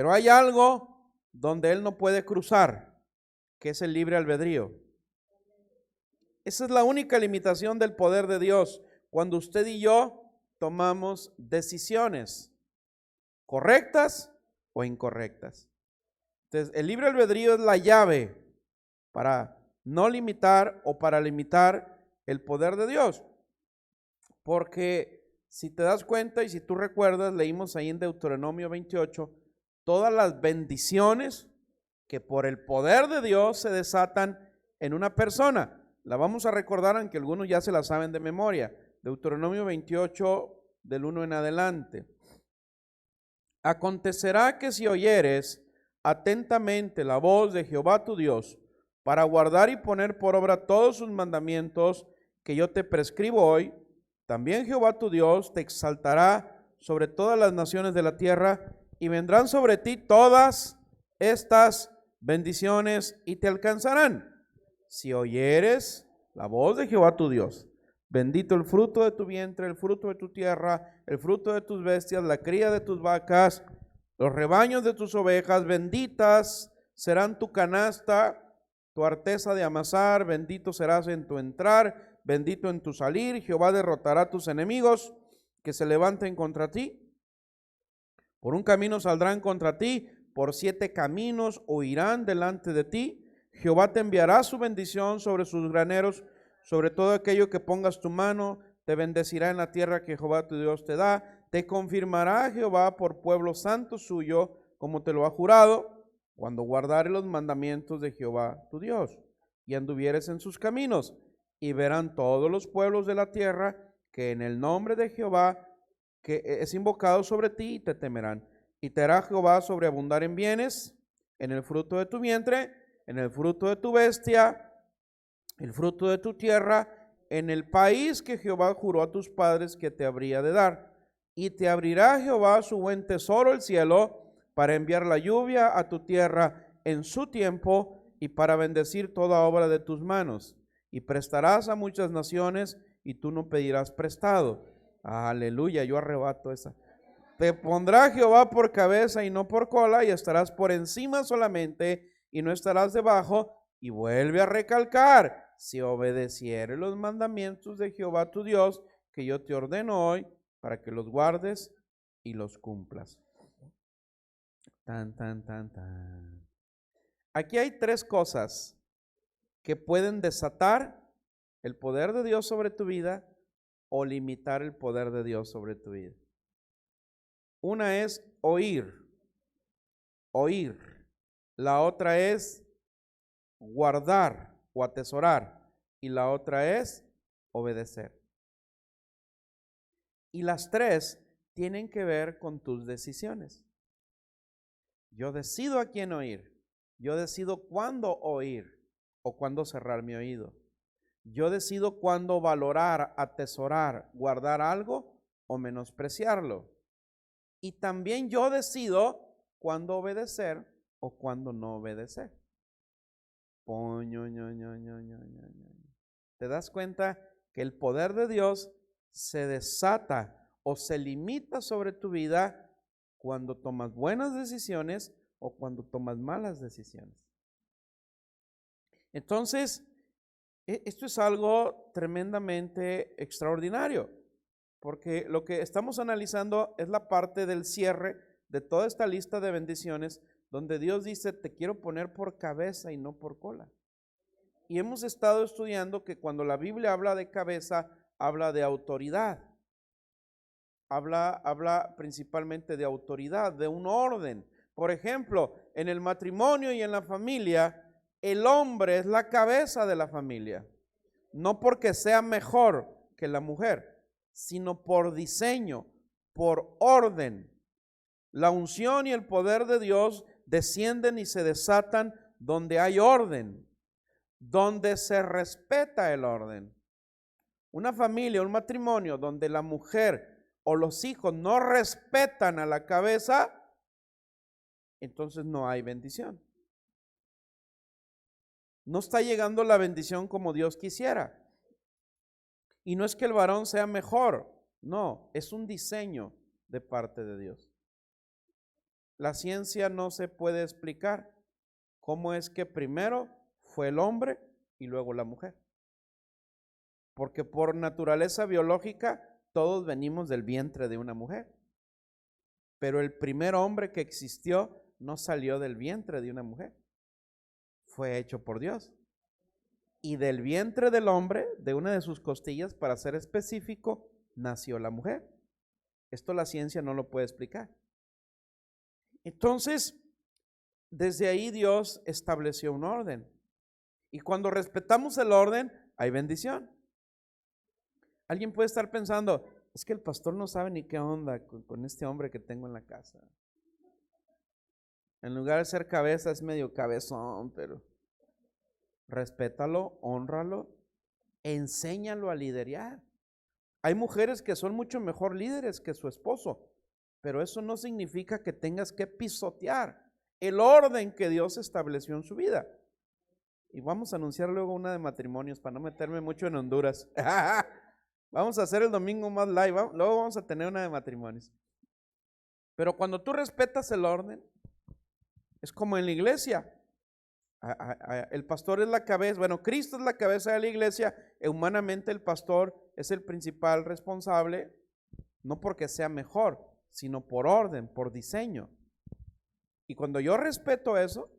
Pero hay algo donde él no puede cruzar, que es el libre albedrío. Esa es la única limitación del poder de Dios. Cuando usted y yo tomamos decisiones correctas o incorrectas. Entonces, el libre albedrío es la llave para no limitar o para limitar el poder de Dios. Porque si te das cuenta y si tú recuerdas, leímos ahí en Deuteronomio 28, todas las bendiciones que por el poder de Dios se desatan en una persona. La vamos a recordar, aunque algunos ya se la saben de memoria. Deuteronomio 28, del 1 en adelante. Acontecerá que si oyeres atentamente la voz de Jehová tu Dios, para guardar y poner por obra todos sus mandamientos que yo te prescribo hoy, también Jehová tu Dios te exaltará sobre todas las naciones de la tierra, y vendrán sobre ti todas estas bendiciones y te alcanzarán. Si oyeres la voz de Jehová tu Dios, bendito el fruto de tu vientre, el fruto de tu tierra, el fruto de tus bestias, la cría de tus vacas, los rebaños de tus ovejas, benditas serán tu canasta, tu arteza de amasar, bendito serás en tu entrar, bendito en tu salir. Jehová derrotará a tus enemigos que se levanten contra ti. Por un camino saldrán contra ti, por 7 caminos huirán delante de ti. Jehová te enviará su bendición sobre sus graneros, sobre todo aquello que pongas tu mano, te bendecirá en la tierra que Jehová tu Dios te da. Te confirmará Jehová por pueblo santo suyo, como te lo ha jurado, cuando guardares los mandamientos de Jehová tu Dios, y anduvieres en sus caminos, y verán todos los pueblos de la tierra que en el nombre de Jehová que es invocado sobre ti, y te temerán. Y te hará Jehová sobreabundar en bienes, en el fruto de tu vientre, en el fruto de tu bestia, el fruto de tu tierra, en el país que Jehová juró a tus padres que te habría de dar. Y te abrirá Jehová su buen tesoro, el cielo, para enviar la lluvia a tu tierra en su tiempo y para bendecir toda obra de tus manos. Y prestarás a muchas naciones y tú no pedirás prestado. Aleluya, yo arrebato esa. Te pondrá Jehová por cabeza y no por cola, y estarás por encima solamente y no estarás debajo. Y vuelve a recalcar, si obedecieres los mandamientos de Jehová tu Dios, que yo te ordeno hoy, para que los guardes y los cumplas. Tan, tan, tan, tan. Aquí hay 3 cosas que pueden desatar el poder de Dios sobre tu vida o limitar el poder de Dios sobre tu vida. Una es oír. La otra es guardar o atesorar. Y la otra es obedecer. Y las 3 tienen que ver con tus decisiones. Yo decido a quién oír. Yo decido cuándo oír o cuándo cerrar mi oído. Yo decido cuándo valorar, atesorar, guardar algo o menospreciarlo. Y también yo decido cuándo obedecer o cuándo no obedecer. ¿Te das cuenta que el poder de Dios se desata o se limita sobre tu vida cuando tomas buenas decisiones o cuando tomas malas decisiones? Entonces, esto es algo tremendamente extraordinario, porque lo que estamos analizando es la parte del cierre de toda esta lista de bendiciones, donde Dios dice, te quiero poner por cabeza y no por cola. Y hemos estado estudiando que cuando la Biblia habla de cabeza, habla de autoridad. Habla principalmente de autoridad, de un orden. Por ejemplo, en el matrimonio y en la familia, el hombre es la cabeza de la familia. No porque sea mejor que la mujer, sino por diseño, por orden. La unción y el poder de Dios descienden y se desatan donde hay orden, donde se respeta el orden. Una familia, un matrimonio donde la mujer o los hijos no respetan a la cabeza, entonces no hay bendición. No está llegando la bendición como Dios quisiera. Y no es que el varón sea mejor, no, es un diseño de parte de Dios. la ciencia no se puede explicar cómo es que primero fue el hombre y luego la mujer. Porque por naturaleza biológica todos venimos del vientre de una mujer. Pero el primer hombre que existió no salió del vientre de una mujer. Fue hecho por Dios. Y del vientre del hombre, de una de sus costillas, para ser específico, nació la mujer. Esto la ciencia no lo puede explicar. Entonces, desde ahí Dios estableció un orden. Y cuando respetamos el orden, hay bendición. Alguien puede estar pensando, es que el pastor no sabe ni qué onda con este hombre que tengo en la casa. En lugar de ser cabeza, es medio cabezón, pero respétalo, hónralo, enséñalo a liderar. Hay mujeres que son mucho mejor líderes que su esposo, pero eso no significa que tengas que pisotear el orden que Dios estableció en su vida. Y vamos a anunciar luego una de matrimonios para no meterme mucho en Honduras. Vamos a hacer el domingo más live, luego vamos a tener una de matrimonios. Pero cuando tú respetas el orden, es como en la iglesia. El pastor es la cabeza, bueno, Cristo es la cabeza de la iglesia, humanamente el pastor es el principal responsable, no porque sea mejor, sino por orden, por diseño. Y cuando yo respeto eso,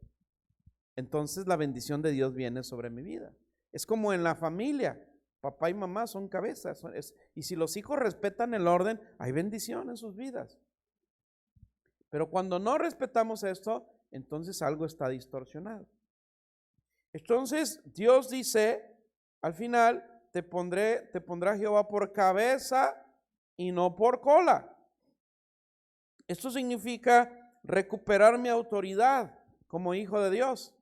entonces la bendición de Dios viene sobre mi vida. Es como en la familia, papá y mamá son cabezas, y si los hijos respetan el orden, hay bendición en sus vidas. Pero cuando no respetamos esto, entonces algo está distorsionado. Entonces Dios dice, al final, te pondrá Jehová por cabeza y no por cola. Esto significa recuperar mi autoridad como hijo de Dios,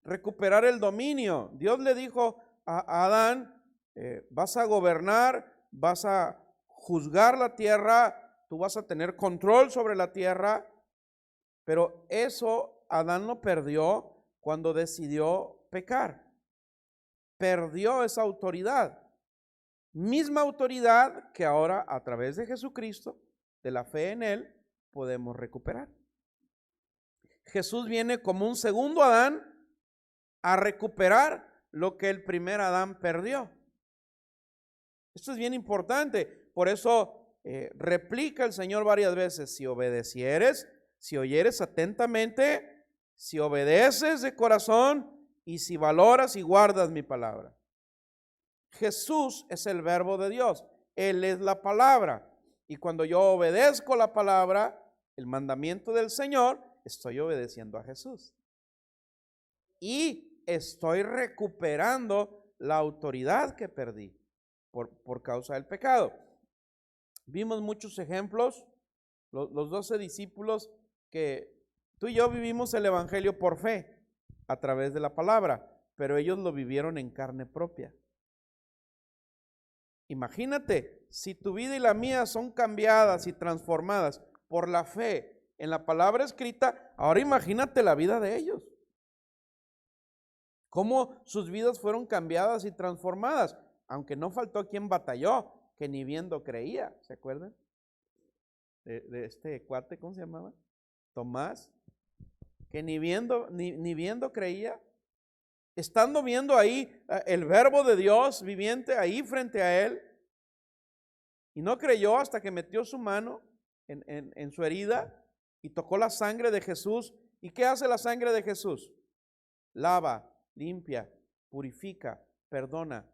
recuperar el dominio. Dios le dijo a Adán, vas a gobernar, vas a juzgar la tierra, tú vas a tener control sobre la tierra, pero eso Adán lo perdió cuando decidió pecar. Perdió esa autoridad, misma autoridad que ahora a través de Jesucristo, de la fe en Él, podemos recuperar. Jesús viene como un segundo Adán a recuperar lo que el primer Adán perdió. Esto es bien importante, por eso replica el Señor varias veces, si obedecieres, si oyeres atentamente, si obedeces de corazón y si valoras y guardas mi palabra. Jesús es el verbo de Dios, Él es la palabra. Y cuando yo obedezco la palabra, el mandamiento del Señor, estoy obedeciendo a Jesús. Y estoy recuperando la autoridad que perdí por causa del pecado. Vimos muchos ejemplos, los 12 discípulos que tú y yo vivimos el evangelio por fe a través de la palabra, pero ellos lo vivieron en carne propia. Imagínate, si tu vida y la mía son cambiadas y transformadas por la fe en la palabra escrita, ahora imagínate la vida de ellos. Cómo sus vidas fueron cambiadas y transformadas, aunque no faltó quien batalló, que ni viendo creía, ¿se acuerdan? De este cuate, ¿cómo se llamaba? Tomás, que ni viendo creía. Estando viendo ahí el verbo de Dios viviente ahí frente a él, y no creyó hasta que metió su mano en su herida y tocó la sangre de Jesús. ¿Y qué hace la sangre de Jesús? Lava, limpia, purifica, perdona.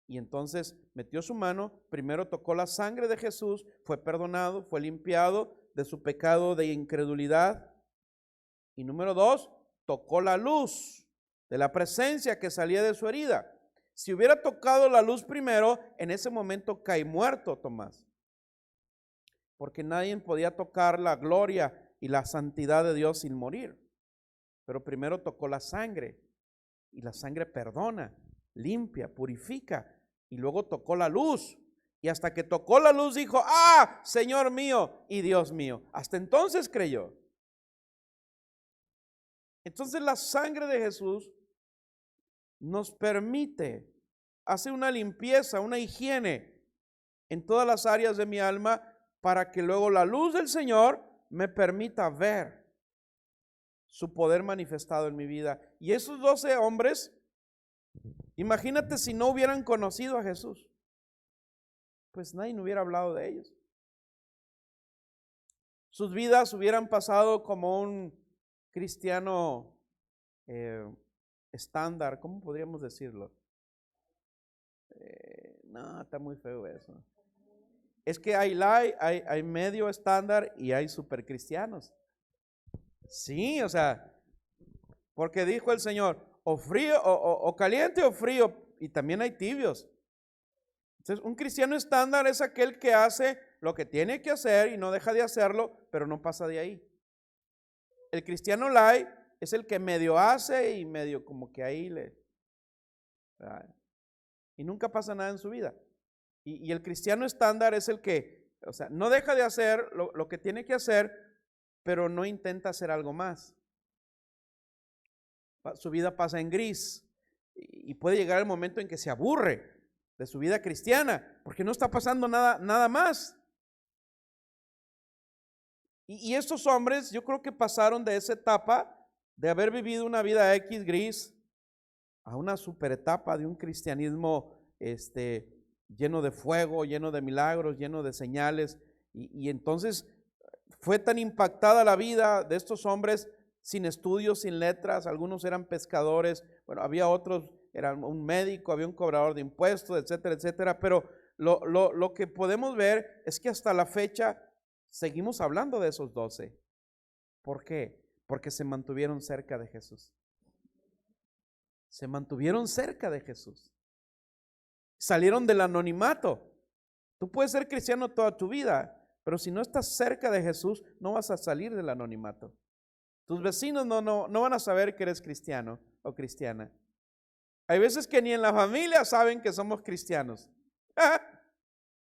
Y entonces metió su mano, primero tocó la sangre de Jesús, fue perdonado, fue limpiado de su pecado de incredulidad. Y número 2, tocó la luz de la presencia que salía de su herida. Si hubiera tocado la luz primero, en ese momento cae muerto Tomás, porque nadie podía tocar la gloria y la santidad de Dios sin morir. Pero primero tocó la sangre, y la sangre perdona, limpia, purifica, y luego tocó la luz. Y hasta que tocó la luz dijo, ¡ah, Señor mío y Dios mío! Hasta entonces creyó. Entonces la sangre de Jesús nos permite hacer una limpieza, una higiene en todas las áreas de mi alma, para que luego la luz del Señor me permita ver su poder manifestado en mi vida. Y esos 12 hombres, imagínate si no hubieran conocido a Jesús, pues nadie hubiera hablado de ellos. Sus vidas hubieran pasado como un cristiano estándar, ¿cómo podríamos decirlo? No, está muy feo eso. Es que hay medio estándar y hay super cristianos. Sí, o sea, porque dijo el Señor, o frío, o caliente o frío, y también hay tibios. Entonces, un cristiano estándar es aquel que hace lo que tiene que hacer y no deja de hacerlo, pero no pasa de ahí. El cristiano light es el que medio hace y medio como que ahí y nunca pasa nada en su vida. Y el cristiano estándar es el que, o sea, no deja de hacer lo que tiene que hacer, pero no intenta hacer algo más. Su vida pasa en gris y puede llegar el momento en que se aburre de su vida cristiana porque no está pasando nada más. Y estos hombres yo creo que pasaron de esa etapa de haber vivido una vida X gris a una super etapa de un cristianismo lleno de fuego, lleno de milagros, lleno de señales. Y entonces fue tan impactada la vida de estos hombres sin estudios, sin letras. Algunos eran pescadores, bueno, había otros, eran un médico, había un cobrador de impuestos, etcétera, etcétera. Pero lo que podemos ver es que hasta la fecha seguimos hablando de esos 12. ¿Por qué? Porque se mantuvieron cerca de Jesús. Se mantuvieron cerca de Jesús. Salieron del anonimato. Tú puedes ser cristiano toda tu vida, pero si no estás cerca de Jesús, no vas a salir del anonimato. Tus vecinos no van a saber que eres cristiano o cristiana. Hay veces que ni en la familia saben que somos cristianos.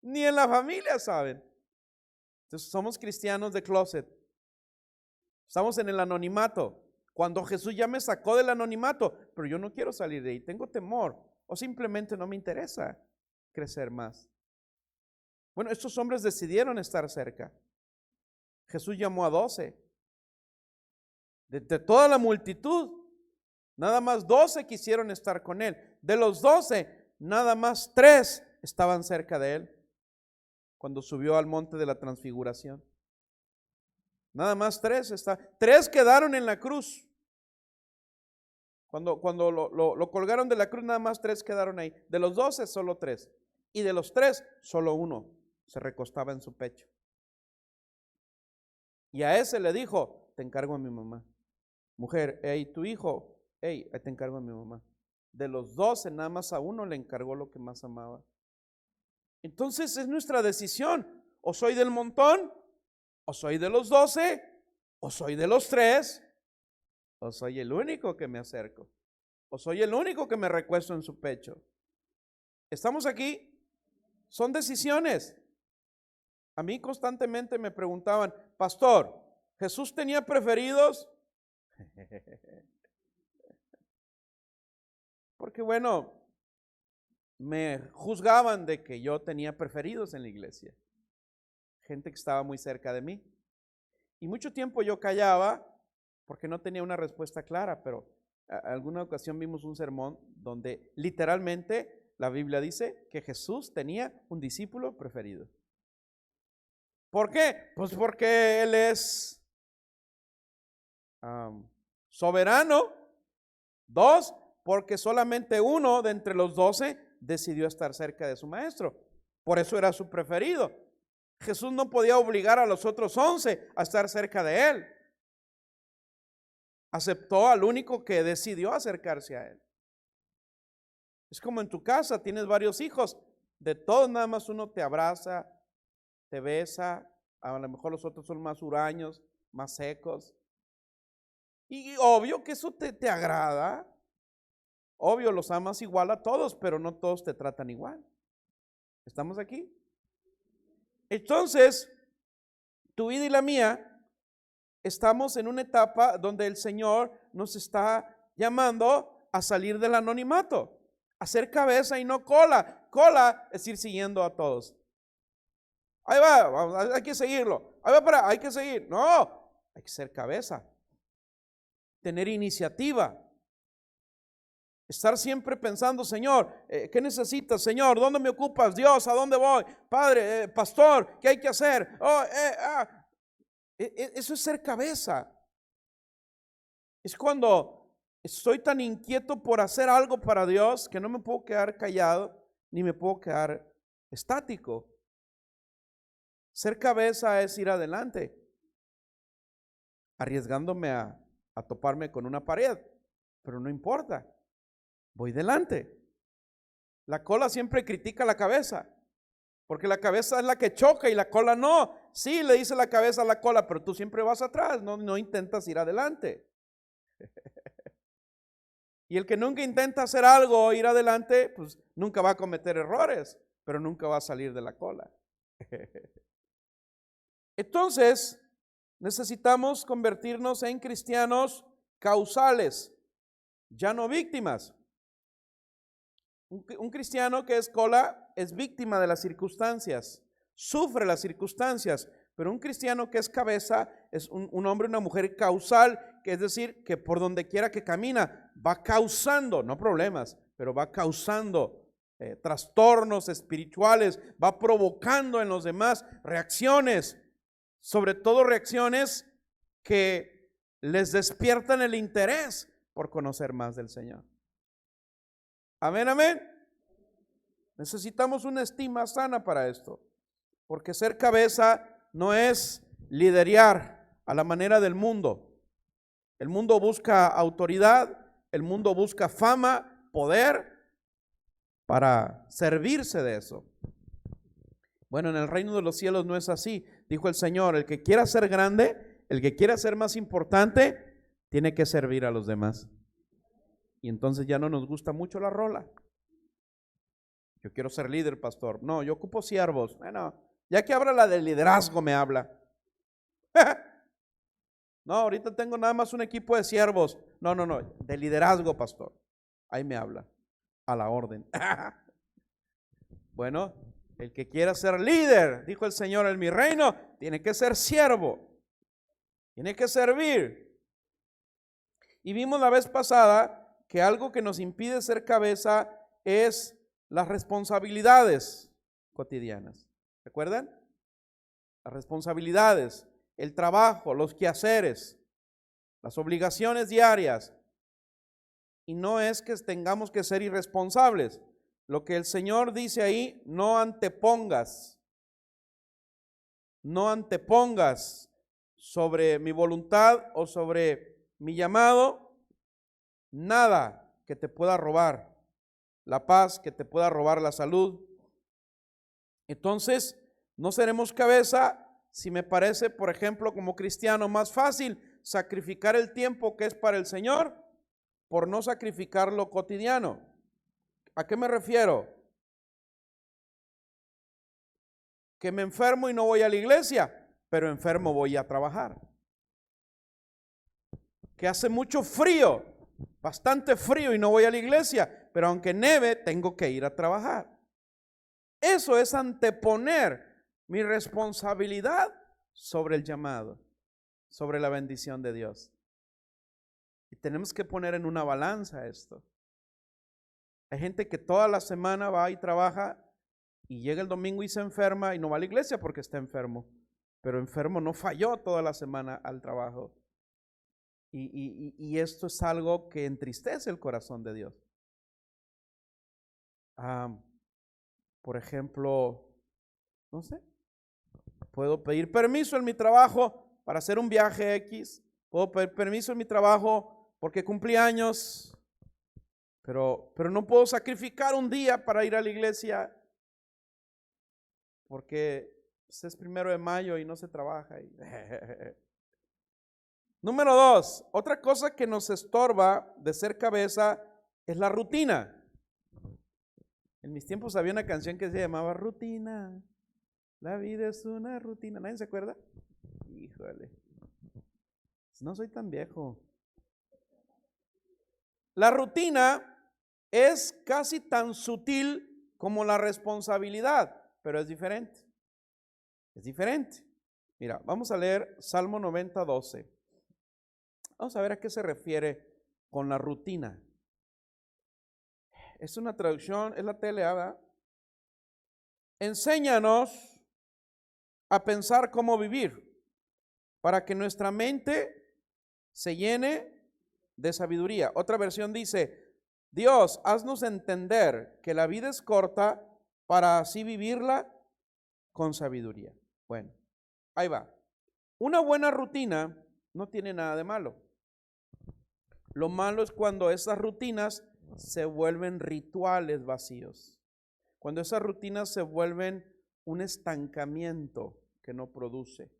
Ni en la familia saben. Entonces somos cristianos de closet. Estamos en el anonimato. Cuando Jesús ya me sacó del anonimato, pero yo no quiero salir de ahí, tengo temor o simplemente no me interesa crecer más. Bueno, estos hombres decidieron estar cerca. Jesús llamó a 12. De toda la multitud, nada más 12 quisieron estar con él. De los 12, nada más 3 estaban cerca de él cuando subió al monte de la transfiguración. Nada más 3 quedaron en la cruz. Cuando lo colgaron de la cruz, nada más 3 quedaron ahí. De los 12, solo 3. Y de los 3, solo 1 se recostaba en su pecho. Y a ese le dijo, te encargo a mi mamá. Mujer, hey, tu hijo, hey, te encargo a mi mamá. De los 12, nada más a 1 le encargó lo que más amaba. Entonces es nuestra decisión. O soy del montón, o soy de los 12, o soy de los 3, o soy el único que me acerco, o soy el único que me recuesto en su pecho. ¿Estamos aquí? Son decisiones. A mí constantemente me preguntaban, pastor, ¿Jesús tenía preferidos? Porque bueno, me juzgaban de que yo tenía preferidos en la iglesia. Gente que estaba muy cerca de mí. Y mucho tiempo yo callaba porque no tenía una respuesta clara, pero alguna ocasión vimos un sermón donde literalmente la Biblia dice que Jesús tenía un discípulo preferido. ¿Por qué? Pues porque Él es soberano. 2, porque solamente 1 de entre los 12 decidió estar cerca de su maestro. Por eso era su preferido. Jesús no podía obligar a los otros 11 a estar cerca de Él. Aceptó al único que decidió acercarse a Él. Es como en tu casa, tienes varios hijos. De todos nada más uno te abraza, te besa. A lo mejor los otros son más huraños, más secos. Y obvio que eso te agrada. Obvio, los amas igual a todos, pero no todos te tratan igual. ¿Estamos aquí? Entonces, tu vida y la mía, estamos en una etapa donde el Señor nos está llamando a salir del anonimato, a ser cabeza y no cola. Cola es ir siguiendo a todos. Ahí va, hay que seguirlo. Ahí va, hay que seguir. No, hay que ser cabeza. Tener iniciativa. Estar siempre pensando, Señor, ¿qué necesitas, Señor? ¿Dónde me ocupas? Dios, ¿a dónde voy? Padre, pastor, ¿qué hay que hacer? Eso es ser cabeza. Es cuando estoy tan inquieto por hacer algo para Dios que no me puedo quedar callado ni me puedo quedar estático. Ser cabeza es ir adelante, arriesgándome a toparme con una pared, pero no importa, voy delante. La cola siempre critica a la cabeza, porque la cabeza es la que choca y la cola no. Sí, le dice la cabeza a la cola, pero tú siempre vas atrás, no intentas ir adelante. Y el que nunca intenta hacer algo o ir adelante, pues nunca va a cometer errores, pero nunca va a salir de la cola. Entonces, necesitamos convertirnos en cristianos causales, ya no víctimas. Un cristiano que es cola es víctima de las circunstancias, sufre las circunstancias, pero un cristiano que es cabeza es un hombre, una mujer causal, que es decir, que por donde quiera que camina va causando, no problemas, pero va causando trastornos espirituales, va provocando en los demás reacciones, sobre todo reacciones que les despiertan el interés por conocer más del Señor. Amén, amén. Necesitamos una estima sana para esto, porque ser cabeza no es liderear a la manera del mundo. El mundo busca autoridad, el mundo busca fama, poder, para servirse de eso. Bueno, en el reino de los cielos no es así. Dijo el Señor, el que quiera ser grande, el que quiera ser más importante, tiene que servir a los demás. Y entonces ya no nos gusta mucho la rola. Yo quiero ser líder, pastor. No, yo ocupo siervos. Bueno, ya que habla la de liderazgo, me habla. No, ahorita tengo nada más un equipo de siervos. No, de liderazgo, pastor. Ahí me habla. A la orden. Bueno, el que quiera ser líder, dijo el Señor, en mi reino, tiene que ser siervo. Tiene que servir. Y vimos la vez pasada que algo que nos impide ser cabeza es las responsabilidades cotidianas. ¿Recuerdan? Las responsabilidades, el trabajo, los quehaceres, las obligaciones diarias. Y no es que tengamos que ser irresponsables. Lo que el Señor dice ahí, no antepongas sobre mi voluntad o sobre mi llamado nada que te pueda robar la paz, que te pueda robar la salud. Entonces, no seremos cabeza si me parece, por ejemplo, como cristiano, más fácil sacrificar el tiempo que es para el Señor por no sacrificar lo cotidiano. ¿A qué me refiero? Que me enfermo y no voy a la iglesia, pero enfermo voy a trabajar. Que hace mucho frío, bastante frío y no voy a la iglesia, pero aunque neve, tengo que ir a trabajar. Eso es anteponer mi responsabilidad sobre el llamado, sobre la bendición de Dios. Y tenemos que poner en una balanza esto. Hay gente que toda la semana va y trabaja y llega el domingo y se enferma y no va a la iglesia porque está enfermo. Pero enfermo no falló toda la semana al trabajo. Y esto es algo que entristece el corazón de Dios. Por ejemplo, no sé, puedo pedir permiso en mi trabajo para hacer un viaje X, puedo pedir permiso en mi trabajo porque cumplí años, pero no puedo sacrificar un día para ir a la iglesia porque es 1 de mayo y no se trabaja. Número 2, otra cosa que nos estorba de ser cabeza es la rutina. En mis tiempos había una canción que se llamaba Rutina. La vida es una rutina. ¿Nadie se acuerda? Híjole. No soy tan viejo. La rutina es casi tan sutil como la responsabilidad, pero es diferente. Es diferente. Mira, vamos a leer Salmo 90, 12. Vamos a ver a qué se refiere con la rutina. Es una traducción, es la TLA. Enséñanos a pensar cómo vivir, para que nuestra mente se llene de sabiduría. Otra versión dice, Dios, haznos entender que la vida es corta para así vivirla con sabiduría. Bueno, ahí va. Una buena rutina no tiene nada de malo. Lo malo es cuando esas rutinas se vuelven rituales vacíos. Cuando esas rutinas se vuelven un estancamiento que no produce.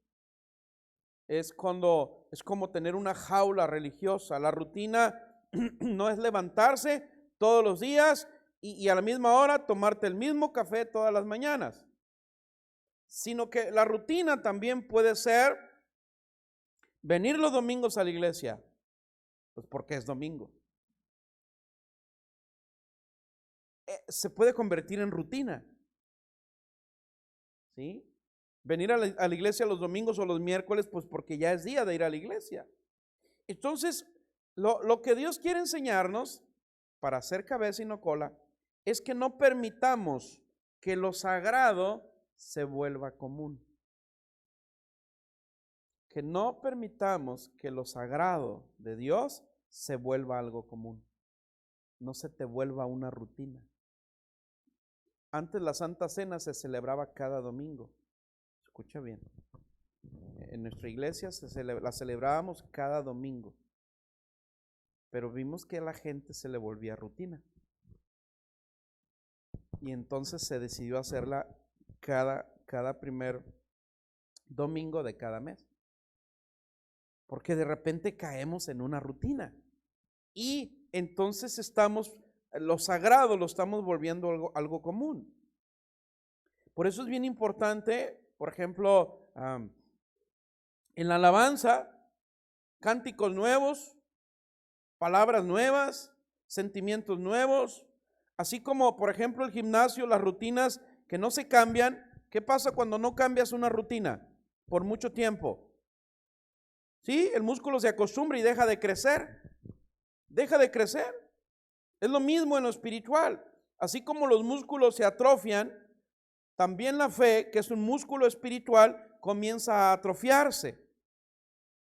Es como tener una jaula religiosa. La rutina no es levantarse todos los días y a la misma hora tomarte el mismo café todas las mañanas, sino que la rutina también puede ser venir los domingos a la iglesia, pues porque es domingo. Se puede convertir en rutina, ¿sí? Venir a la iglesia los domingos o los miércoles, pues porque ya es día de ir a la iglesia. Entonces, lo que Dios quiere enseñarnos para hacer cabeza y no cola es que no permitamos que lo sagrado se vuelva común. Que no permitamos que lo sagrado de Dios se vuelva algo común. No se te vuelva una rutina. Antes la Santa Cena se celebraba cada domingo. Escucha bien. En nuestra iglesia la celebrábamos cada domingo. Pero vimos que a la gente se le volvía rutina. Y entonces se decidió hacerla cada primer domingo de cada mes. Porque de repente caemos en una rutina. Y entonces lo sagrado lo estamos volviendo algo común. Por eso es bien importante, por ejemplo, en la alabanza, cánticos nuevos, palabras nuevas, sentimientos nuevos, así como, por ejemplo, el gimnasio, las rutinas que no se cambian. ¿Qué pasa cuando no cambias una rutina por mucho tiempo? Sí, el músculo se acostumbra y deja de crecer. Deja de crecer. Es lo mismo en lo espiritual. Así como los músculos se atrofian, también la fe, que es un músculo espiritual, comienza a atrofiarse.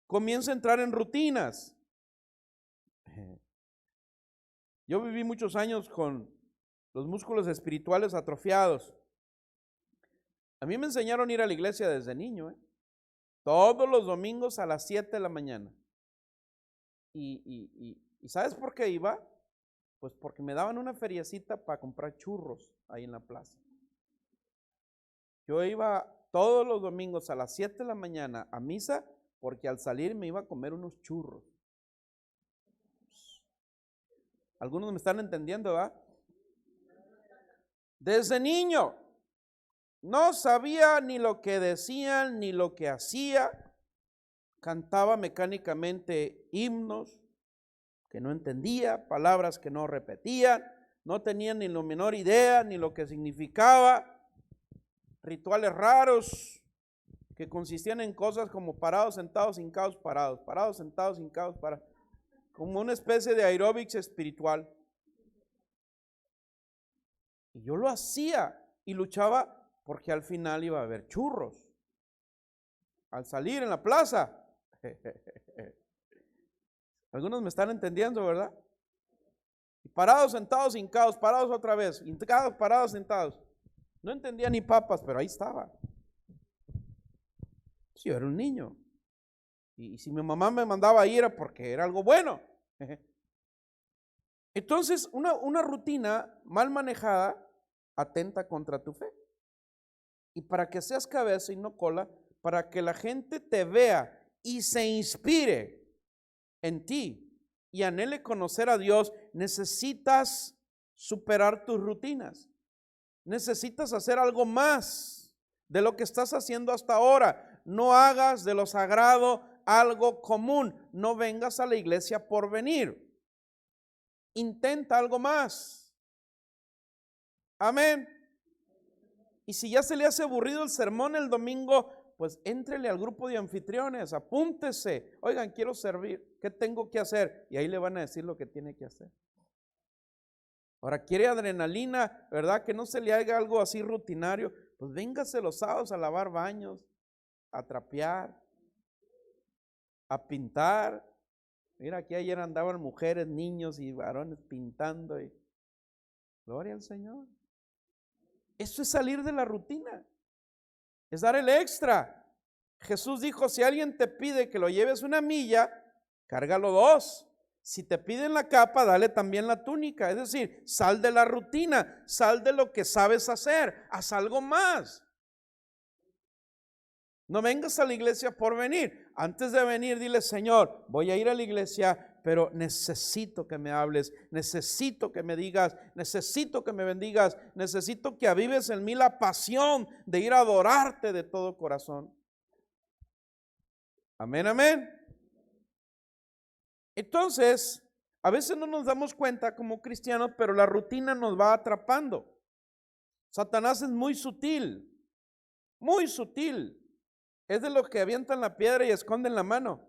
Comienza a entrar en rutinas. Yo viví muchos años con los músculos espirituales atrofiados. A mí me enseñaron a ir a la iglesia desde niño, todos los domingos a las 7 de la mañana. ¿Y sabes por qué iba? Pues porque me daban una feriecita para comprar churros ahí en la plaza. Yo iba todos los domingos a las 7 de la mañana a misa porque al salir me iba a comer unos churros. Algunos me están entendiendo, ¿verdad? Desde niño no sabía ni lo que decían ni lo que hacía. Cantaba mecánicamente himnos que no entendía, palabras que no repetía, no tenía ni la menor idea ni lo que significaba. Rituales raros que consistían en cosas como parados, sentados, hincados, parados, parados, sentados, hincados, parados, como una especie de aeróbics espiritual. Y yo lo hacía y luchaba porque al final iba a haber churros. Al salir en la plaza. Algunos me están entendiendo, ¿verdad? Y parados, sentados, hincados, parados otra vez, hincados, parados, sentados. No entendía ni papas, pero ahí estaba. Sí, yo era un niño. Y si mi mamá me mandaba a ir era porque era algo bueno. Entonces, una rutina mal manejada atenta contra tu fe. Y para que seas cabeza y no cola, para que la gente te vea y se inspire en ti y anhele conocer a Dios, necesitas superar tus rutinas. Necesitas hacer algo más de lo que estás haciendo hasta ahora. No hagas de lo sagrado algo común. No vengas a la iglesia por venir. Intenta algo más. Amén. Y si ya se le hace aburrido el sermón el domingo, pues éntrele al grupo de anfitriones, apúntese. Oigan, quiero servir, ¿qué tengo que hacer? Y ahí le van a decir lo que tiene que hacer. Ahora, quiere adrenalina, ¿verdad? Que no se le haga algo así rutinario. Pues véngase los sábados a lavar baños, a trapear, a pintar. Mira, aquí ayer andaban mujeres, niños y varones pintando. Y gloria al Señor. Eso es salir de la rutina. Es dar el extra. Jesús dijo, si alguien te pide que lo lleves una milla, cárgalo 2. Si te piden la capa, dale también la túnica. Es decir, sal de la rutina, sal de lo que sabes hacer, haz algo más. No vengas a la iglesia por venir. Antes de venir, dile, Señor, voy a ir a la iglesia, pero necesito que me hables, necesito que me digas, necesito que me bendigas, necesito que avives en mí la pasión de ir a adorarte de todo corazón. Amén, amén. Entonces, a veces no nos damos cuenta como cristianos, pero la rutina nos va atrapando. Satanás es muy sutil, muy sutil. Es de los que avientan la piedra y esconden la mano.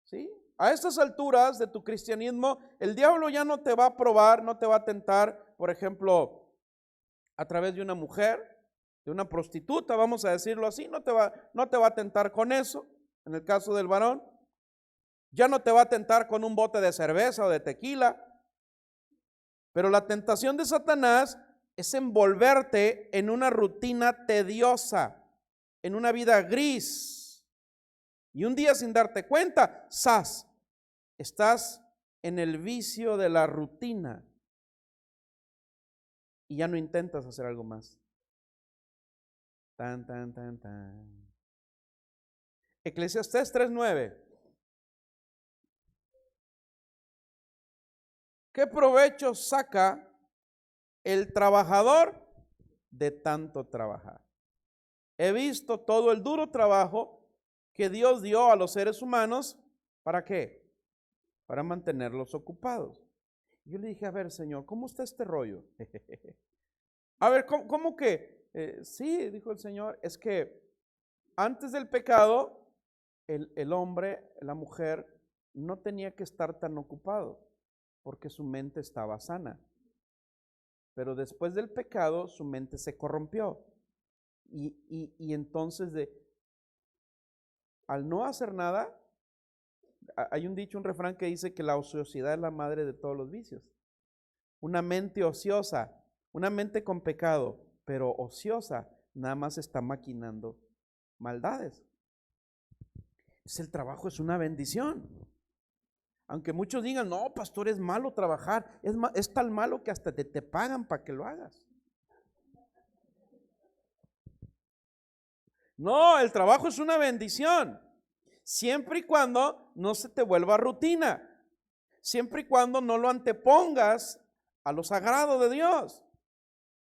¿Sí? A estas alturas de tu cristianismo, el diablo ya no te va a probar, no te va a tentar, por ejemplo, a través de una mujer, de una prostituta, vamos a decirlo así, no te va a tentar con eso, en el caso del varón. Ya no te va a tentar con un bote de cerveza o de tequila. Pero la tentación de Satanás es envolverte en una rutina tediosa, en una vida gris. Y un día sin darte cuenta, ¡zas!, estás en el vicio de la rutina y ya no intentas hacer algo más. Tan, tan, tan, tan. Eclesiastés 3:9. ¿Qué provecho saca el trabajador de tanto trabajar? He visto todo el duro trabajo que Dios dio a los seres humanos. ¿Para qué? Para mantenerlos ocupados. Yo le dije, a ver, Señor, ¿cómo está este rollo? A ver, ¿cómo que? Sí, dijo el Señor, es que antes del pecado, el hombre, la mujer, no tenía que estar tan ocupado porque su mente estaba sana. Pero después del pecado, su mente se corrompió. Y entonces, al no hacer nada, hay un dicho, un refrán que dice que la ociosidad es la madre de todos los vicios. Una mente ociosa, una mente con pecado, pero ociosa, nada más está maquinando maldades. El trabajo es una bendición. Aunque muchos digan, no, pastor, es malo trabajar, es tan malo que hasta te pagan para que lo hagas. No, el trabajo es una bendición, siempre y cuando no se te vuelva rutina, siempre y cuando no lo antepongas a lo sagrado de Dios.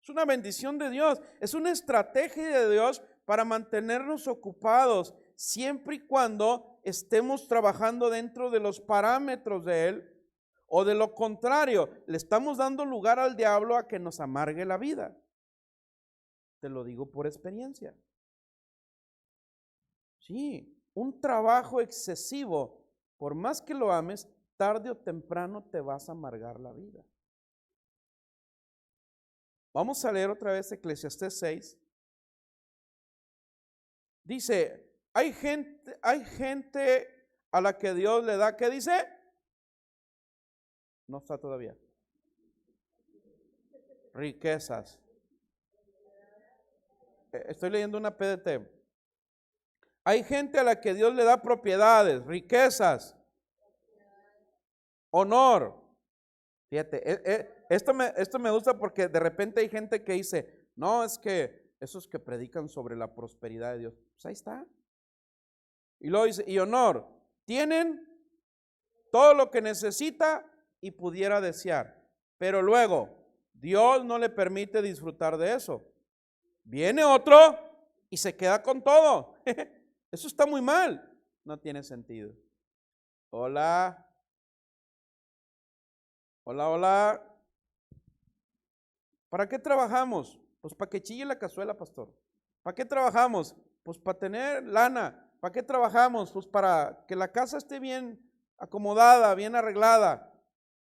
Es una bendición de Dios, es una estrategia de Dios para mantenernos ocupados, siempre y cuando estemos trabajando dentro de los parámetros de Él, o de lo contrario, le estamos dando lugar al diablo a que nos amargue la vida. Te lo digo por experiencia. Sí, un trabajo excesivo, por más que lo ames, tarde o temprano te vas a amargar la vida. Vamos a leer otra vez Eclesiastés 6. Dice, hay gente a la que Dios le da, ¿qué dice? No está todavía. Riquezas. Estoy leyendo una PDT. Hay gente a la que Dios le da propiedades, riquezas, honor. Fíjate, esto me gusta porque de repente hay gente que dice, no, es que esos que predican sobre la prosperidad de Dios, pues ahí está. Y luego dice, y honor, tienen todo lo que necesita y pudiera desear, pero luego Dios no le permite disfrutar de eso. Viene otro y se queda con todo. Eso está muy mal, no tiene sentido. Hola, hola, hola. ¿Para qué trabajamos? Pues para que chille la cazuela, pastor. ¿Para qué trabajamos? Pues para tener lana. ¿Para qué trabajamos? Pues para que la casa esté bien acomodada, bien arreglada.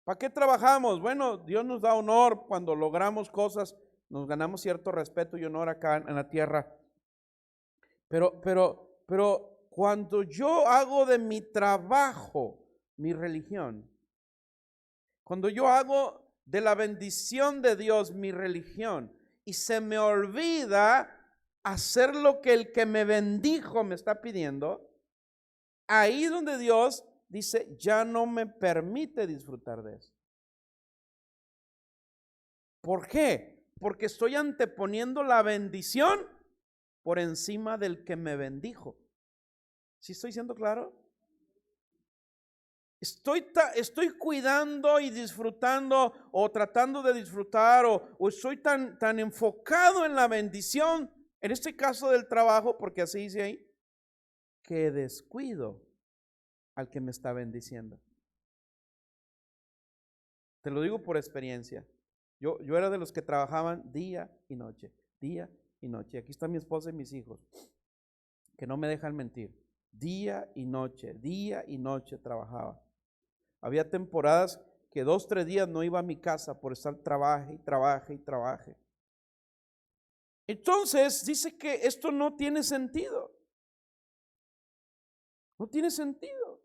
¿Para qué trabajamos? Bueno, Dios nos da honor cuando logramos cosas, nos ganamos cierto respeto y honor acá en la tierra. Pero cuando yo hago de mi trabajo mi religión, cuando yo hago de la bendición de Dios mi religión y se me olvida hacer lo que el que me bendijo me está pidiendo, ahí donde Dios dice, ya no me permite disfrutar de eso. ¿Por qué? Porque estoy anteponiendo la bendición por encima del que me bendijo. ¿Sí estoy siendo claro? Estoy cuidando y disfrutando o tratando de disfrutar o estoy tan enfocado en la bendición, en este caso del trabajo, porque así dice ahí, que descuido al que me está bendiciendo. Te lo digo por experiencia. Yo era de los que trabajaban día y noche, día y noche. Aquí está mi esposa y mis hijos, que no me dejan mentir. Día y noche trabajaba. Había temporadas que 2, 3 días no iba a mi casa por estar trabaje. Entonces dice que esto no tiene sentido. No tiene sentido.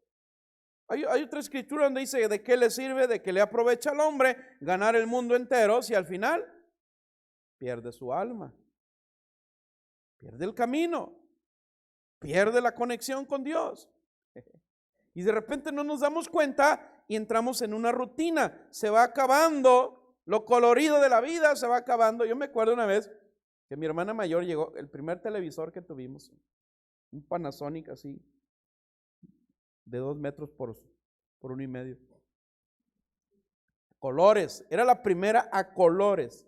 Hay otra escritura donde dice, ¿de qué le sirve, de qué le aprovecha al hombre ganar el mundo entero si al final pierde su alma? Pierde el camino, pierde la conexión con Dios. Y de repente no nos damos cuenta y entramos en una rutina. Se va acabando, lo colorido de la vida se va acabando. Yo me acuerdo una vez que mi hermana mayor llegó, el primer televisor que tuvimos, un Panasonic así, de 2 metros por 1,5. Colores, era la primera a colores.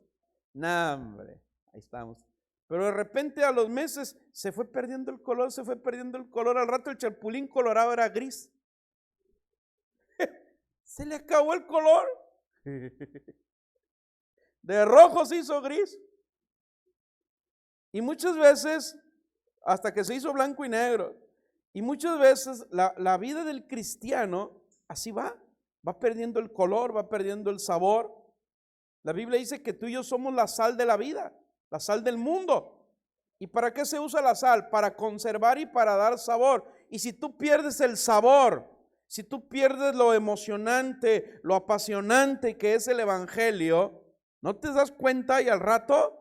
Nah, hombre, ahí estamos. Pero de repente a los meses se fue perdiendo el color, Al rato el chapulín colorado era gris. Se le acabó el color. De rojo se hizo gris. Y muchas veces, hasta que se hizo blanco y negro. Y muchas veces la vida del cristiano así va perdiendo el color, va perdiendo el sabor. La Biblia dice que tú y yo somos la sal de la vida, la sal del mundo. ¿Y para qué se usa la sal? Para conservar y para dar sabor. Y si tú pierdes el sabor, si tú pierdes lo emocionante, lo apasionante que es el evangelio, no te das cuenta y al rato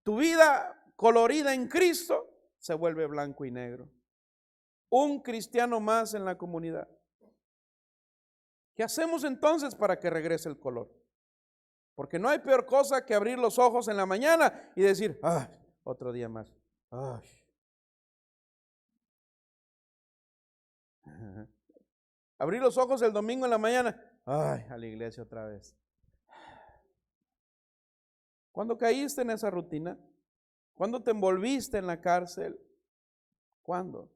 tu vida colorida en Cristo se vuelve blanco y negro. Un cristiano más en la comunidad. ¿Qué hacemos entonces para que regrese el color? Porque no hay peor cosa que abrir los ojos en la mañana y decir, otro día más. Abrir los ojos el domingo en la mañana, a la iglesia otra vez. ¿Cuándo caíste en esa rutina? ¿Cuándo te envolviste en la cárcel? ¿Cuándo?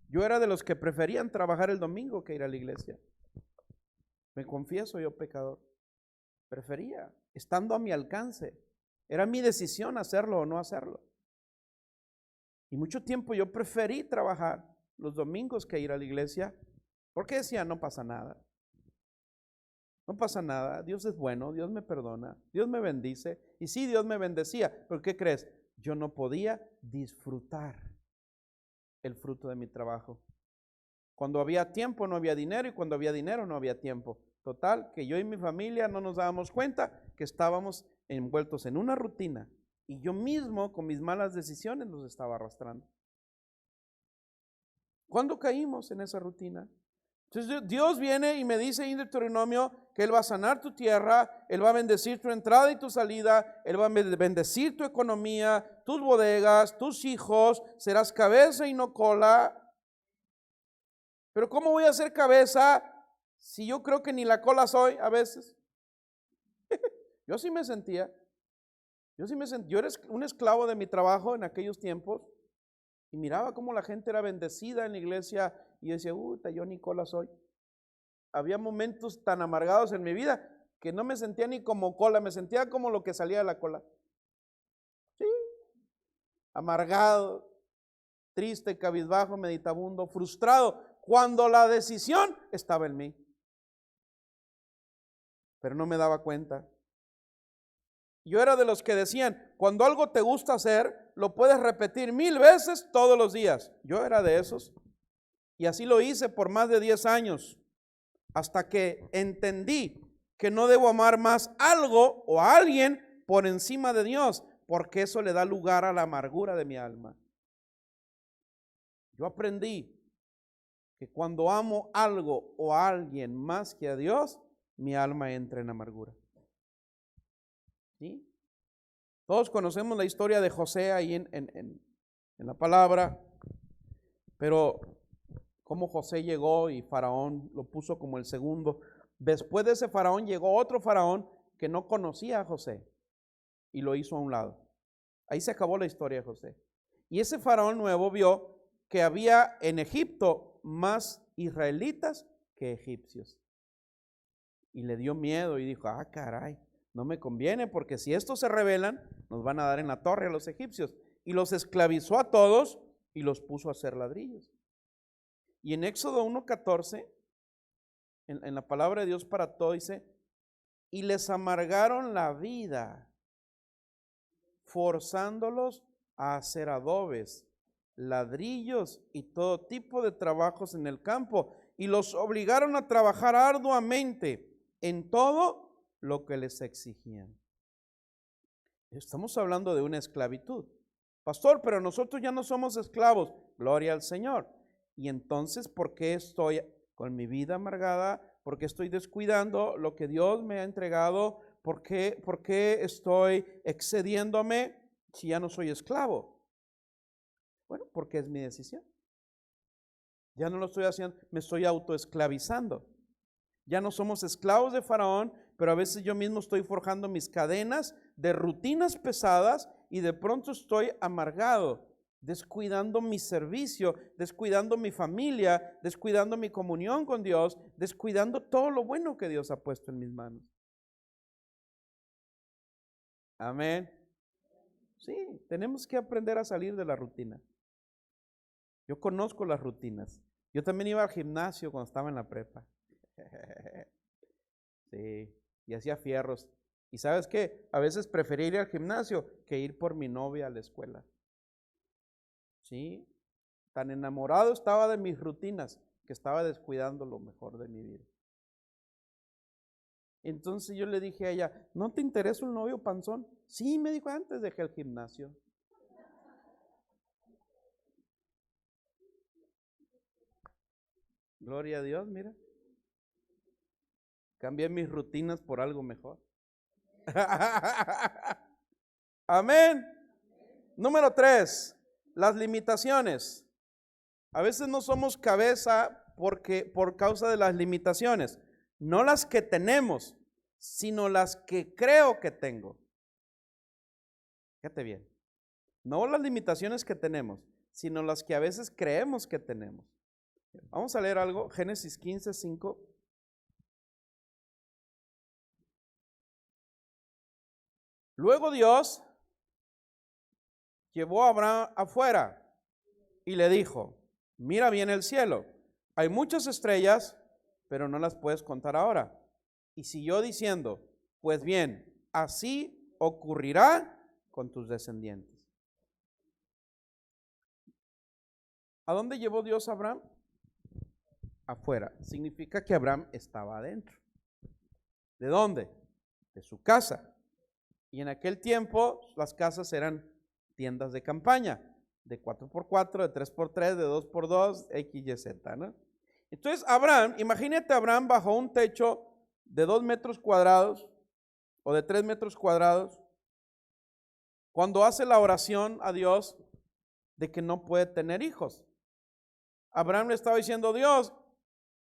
Yo era de los que preferían trabajar el domingo que ir a la iglesia. Me confieso, yo pecador. Prefería, estando a mi alcance. Era mi decisión hacerlo o no hacerlo. Y mucho tiempo yo preferí trabajar los domingos que ir a la iglesia, porque decía, no pasa nada. No pasa nada, Dios es bueno, Dios me perdona, Dios me bendice. Y sí, Dios me bendecía, pero ¿qué crees? Yo no podía disfrutar el fruto de mi trabajo. Cuando había tiempo no había dinero y cuando había dinero no había tiempo. Total, que yo y mi familia no nos dábamos cuenta que estábamos envueltos en una rutina y yo mismo con mis malas decisiones nos estaba arrastrando. ¿Cuándo caímos en esa rutina? Entonces Dios viene y me dice en Deuteronomio que Él va a sanar tu tierra, Él va a bendecir tu entrada y tu salida, Él va a bendecir tu economía, tus bodegas, tus hijos, serás cabeza y no cola. Pero ¿cómo voy a ser cabeza si yo creo que ni la cola soy a veces? Yo así me sentía. Yo era un esclavo de mi trabajo en aquellos tiempos y miraba cómo la gente era bendecida en la iglesia y yo decía, yo ni cola soy. Había momentos tan amargados en mi vida que no me sentía ni como cola, me sentía como lo que salía de la cola. Sí, amargado, triste, cabizbajo, meditabundo, frustrado, cuando la decisión estaba en mí. Pero no me daba cuenta. Yo era de los que decían, cuando algo te gusta hacer, lo puedes repetir 1000 veces todos los días. Yo era de esos. Y así lo hice por más de 10 años, hasta que entendí que no debo amar más algo o a alguien por encima de Dios, porque eso le da lugar a la amargura de mi alma. Yo aprendí que cuando amo algo o a alguien más que a Dios, mi alma entra en amargura. ¿Sí? Todos conocemos la historia de José ahí en la palabra, pero cómo José llegó y Faraón lo puso como el segundo. Después de ese Faraón llegó otro Faraón que no conocía a José y lo hizo a un lado. Ahí se acabó la historia de José. Y ese Faraón nuevo vio que había en Egipto más israelitas que egipcios. Y le dio miedo y dijo, caray, no me conviene porque si estos se rebelan, nos van a dar en la torre a los egipcios. Y los esclavizó a todos y los puso a hacer ladrillos. Y en Éxodo 1:14, en la palabra de Dios para todo dice, y les amargaron la vida, forzándolos a hacer adobes, ladrillos y todo tipo de trabajos en el campo, y los obligaron a trabajar arduamente en todo lo que les exigían. Estamos hablando de una esclavitud. Pastor, pero nosotros ya no somos esclavos. Gloria al Señor. Y entonces, ¿por qué estoy con mi vida amargada? ¿Por qué estoy descuidando lo que Dios me ha entregado? ¿Por qué estoy excediéndome si ya no soy esclavo? Bueno, porque es mi decisión. Ya no lo estoy haciendo, me estoy autoesclavizando. Ya no somos esclavos de Faraón, pero a veces yo mismo estoy forjando mis cadenas de rutinas pesadas y de pronto estoy amargado, descuidando mi servicio, descuidando mi familia, descuidando mi comunión con Dios, descuidando todo lo bueno que Dios ha puesto en mis manos. Amén. Sí, tenemos que aprender a salir de la rutina. Yo conozco las rutinas. Yo también iba al gimnasio cuando estaba en la prepa. Sí, y hacía fierros. ¿Y sabes qué? A veces preferí ir al gimnasio que ir por mi novia a la escuela. Sí, tan enamorado estaba de mis rutinas que estaba descuidando lo mejor de mi vida. Entonces yo le dije a ella, ¿no te interesa un novio panzón? Sí, me dijo, antes dejé el gimnasio. Gloria a Dios, mira. Cambié mis rutinas por algo mejor. Amén. Número 3, las limitaciones. A veces no somos cabeza por causa de las limitaciones, no las que tenemos, sino las que creo que tengo. Fíjate bien, no las limitaciones que tenemos, sino las que a veces creemos que tenemos. Vamos a leer algo, Génesis 15:5. Luego Dios llevó a Abraham afuera y le dijo, mira bien el cielo, hay muchas estrellas, pero no las puedes contar ahora. Y siguió diciendo, pues bien, así ocurrirá con tus descendientes. ¿A dónde llevó Dios a Abraham? Afuera. Significa que Abraham estaba adentro. ¿De dónde? De su casa. Y en aquel tiempo las casas eran tiendas de campaña, de 4x4, de 3x3, de 2x2, X, Y, Z, ¿no? Entonces Abraham, imagínate a Abraham bajo un techo de 2 metros cuadrados o de 3 metros cuadrados, cuando hace la oración a Dios de que no puede tener hijos. Abraham le estaba diciendo, Dios,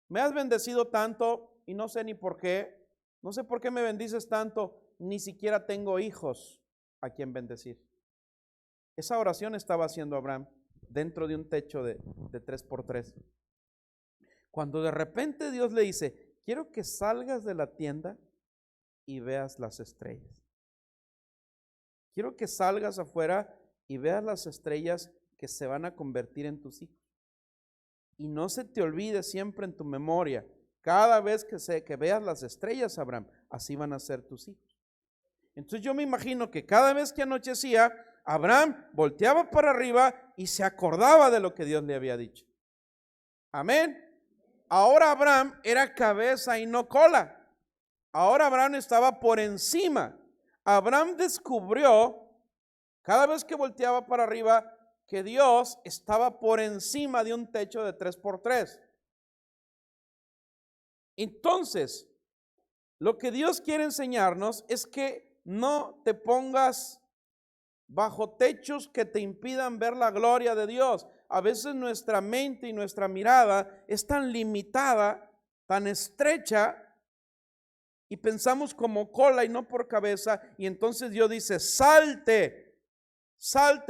me has bendecido tanto y no sé ni por qué, no sé por qué me bendices tanto, ni siquiera tengo hijos a quien bendecir. Esa oración estaba haciendo Abraham dentro de un techo de 3x3. Cuando de repente Dios le dice, quiero que salgas de la tienda y veas las estrellas. Quiero que salgas afuera y veas las estrellas que se van a convertir en tus hijos. Y no se te olvide siempre en tu memoria, cada vez que veas las estrellas, Abraham, así van a ser tus hijos. Entonces yo me imagino que cada vez que anochecía, Abraham volteaba para arriba y se acordaba de lo que Dios le había dicho. Amén. Ahora Abraham era cabeza y no cola. Ahora Abraham estaba por encima. Abraham descubrió, cada vez que volteaba para arriba, que Dios estaba por encima de un techo de 3x3. Entonces, lo que Dios quiere enseñarnos es que no te pongas bajo techos que te impidan ver la gloria de Dios. A veces nuestra mente y nuestra mirada es tan limitada, tan estrecha, y pensamos como cola y no por cabeza, y entonces Dios dice, salte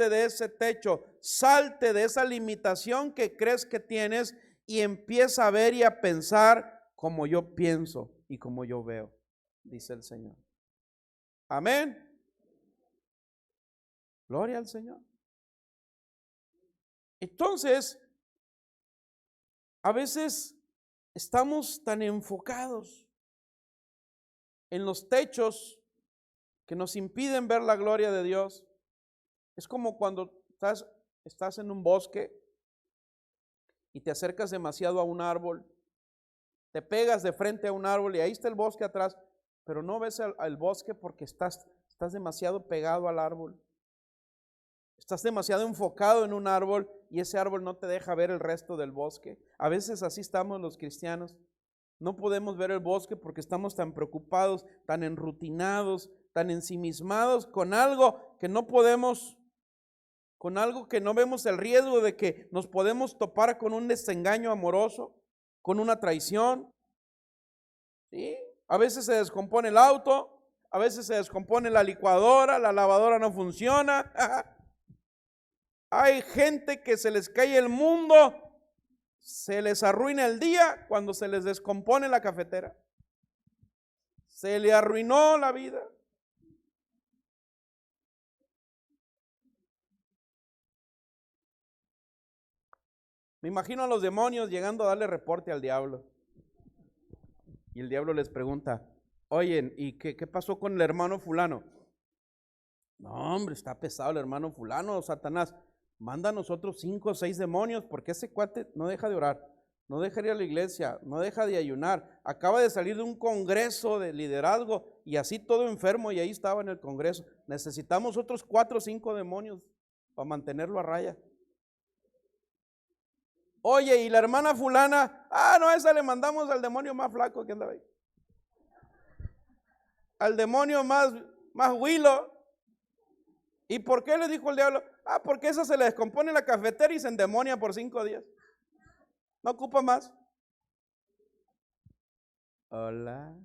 de ese techo, salte de esa limitación que crees que tienes y empieza a ver y a pensar como yo pienso y como yo veo, dice el Señor. Amén. Gloria al Señor. Entonces, a veces estamos tan enfocados en los techos que nos impiden ver la gloria de Dios. Es como cuando estás en un bosque y te acercas demasiado a un árbol, te pegas de frente a un árbol y ahí está el bosque atrás, pero no ves al bosque porque estás demasiado pegado al árbol. Estás demasiado enfocado en un árbol y ese árbol no te deja ver el resto del bosque. A veces así estamos los cristianos. No podemos ver el bosque porque estamos tan preocupados, tan enrutinados, tan ensimismados con algo que no podemos, con algo que no vemos el riesgo de que nos podemos topar con un desengaño amoroso, con una traición. ¿Sí? A veces se descompone el auto, a veces se descompone la licuadora, la lavadora no funciona. Hay gente que se les cae el mundo, se les arruina el día cuando se les descompone la cafetera. Se le arruinó la vida. Me imagino a los demonios llegando a darle reporte al diablo. Y el diablo les pregunta, oye, ¿y qué pasó con el hermano fulano? No, hombre, está pesado el hermano fulano, Satanás. Manda a nosotros 5 o 6 demonios porque ese cuate no deja de orar, no deja de ir a la iglesia, no deja de ayunar. Acaba de salir de un congreso de liderazgo y así todo enfermo y ahí estaba en el congreso. Necesitamos otros 4 o 5 demonios para mantenerlo a raya. Oye, y la hermana fulana, no, a esa le mandamos al demonio más flaco que andaba ahí. Al demonio más huilo. ¿Y por qué le dijo el diablo? Porque esa se le descompone la cafetera y se endemonia por 5 días. No ocupa más. Hola.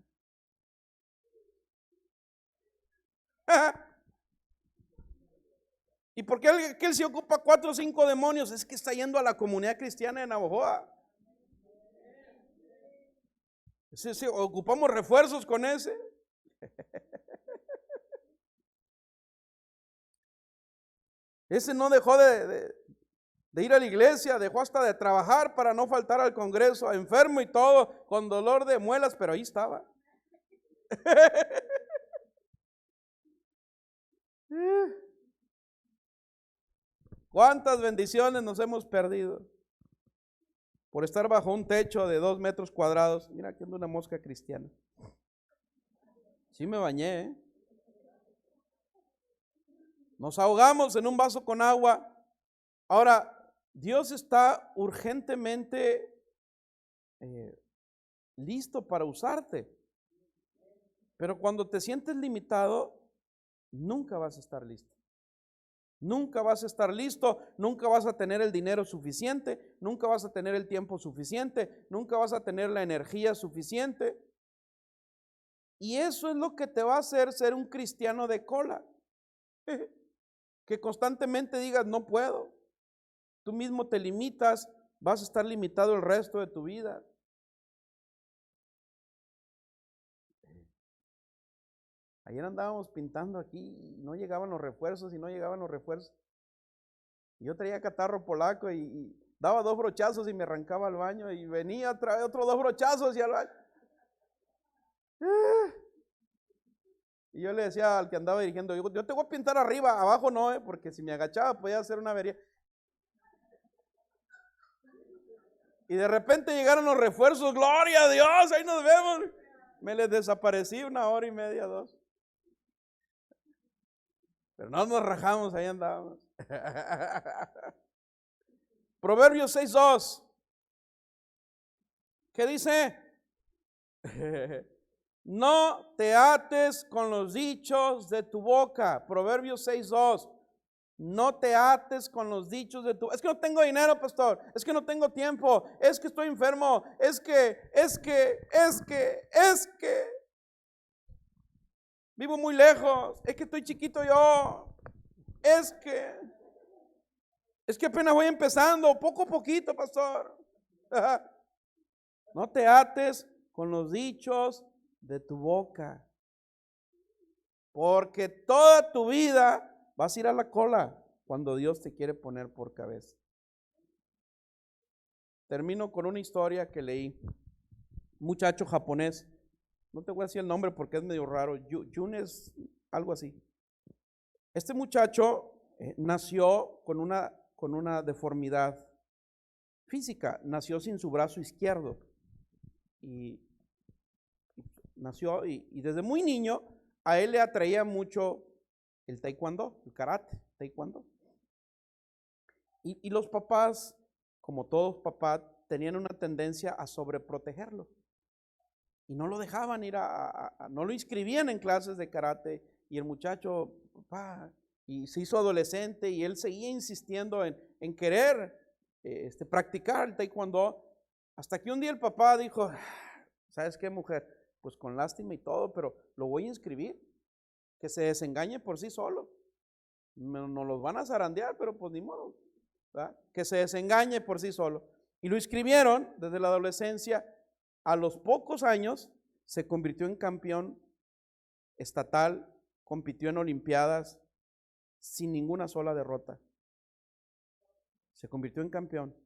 ¿Y por qué él se ocupa 4 o 5 demonios? Es que está yendo a la comunidad cristiana de Navojoa. Sí, ocupamos refuerzos con ese. Ese no dejó de ir a la iglesia, dejó hasta de trabajar para no faltar al congreso, enfermo y todo, con dolor de muelas, pero ahí estaba. ¿Cuántas bendiciones nos hemos perdido por estar bajo un techo de 2 metros cuadrados? Mira, aquí anda una mosca cristiana. Sí me bañé, ¿eh? Nos ahogamos en un vaso con agua. Ahora, Dios está urgentemente listo para usarte. Pero cuando te sientes limitado, nunca vas a estar listo. Nunca vas a estar listo, nunca vas a tener el dinero suficiente, nunca vas a tener el tiempo suficiente, nunca vas a tener la energía suficiente. Y eso es lo que te va a hacer ser un cristiano de cola. Que constantemente digas, no puedo. Tú mismo te limitas, vas a estar limitado el resto de tu vida. Ayer andábamos pintando aquí y no llegaban los refuerzos. Y yo traía catarro polaco y daba 2 brochazos y me arrancaba al baño y venía, traía otros 2 brochazos y al baño. Y yo le decía al que andaba dirigiendo, yo te voy a pintar arriba, abajo no, porque si me agachaba podía hacer una avería. Y de repente llegaron los refuerzos, gloria a Dios, ahí nos vemos. Me les desaparecí 1 hora y media, 2. Pero no nos rajamos, ahí andábamos. Proverbios 6:2. ¿Qué dice? No te ates con los dichos de tu boca. Proverbios 6:2. No te ates con los dichos de tu boca. Es que no tengo dinero, pastor. Es que no tengo tiempo. Es que estoy enfermo. Es que. Vivo muy lejos. Es que estoy chiquito yo. Es que apenas voy empezando. Poco a poquito, pastor. No te ates con los dichos de tu boca, porque toda tu vida vas a ir a la cola cuando Dios te quiere poner por cabeza. Termino con una historia que leí. Un muchacho japonés, no te voy a decir el nombre porque es medio raro, Jun es algo así. Este muchacho nació con una deformidad física, nació sin su brazo izquierdo y nació y desde muy niño a él le atraía mucho el taekwondo, el karate, taekwondo. Y los papás, como todos papás, tenían una tendencia a sobreprotegerlo. Y no lo dejaban ir no lo inscribían en clases de karate. Y el muchacho, papá, y se hizo adolescente y él seguía insistiendo en querer practicar el taekwondo. Hasta que un día el papá dijo, ¿sabes qué, mujer? Pues con lástima y todo, pero lo voy a inscribir. Que se desengañe por sí solo. No los van a zarandear, pero pues ni modo, ¿verdad? Que se desengañe por sí solo. Y lo inscribieron desde la adolescencia. A los pocos años se convirtió en campeón estatal, compitió en olimpiadas sin ninguna sola derrota. Se convirtió en campeón.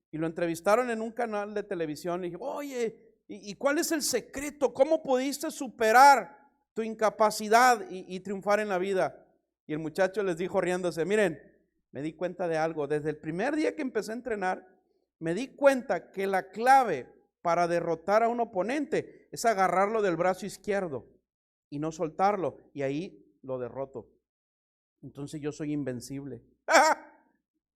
Y lo entrevistaron en un canal de televisión y dije, oye, ¿y cuál es el secreto? ¿Cómo pudiste superar tu incapacidad y triunfar en la vida? Y el muchacho les dijo riéndose, miren, me di cuenta de algo. Desde el primer día que empecé a entrenar, me di cuenta que la clave para derrotar a un oponente es agarrarlo del brazo izquierdo y no soltarlo, y ahí lo derroto. Entonces yo soy invencible,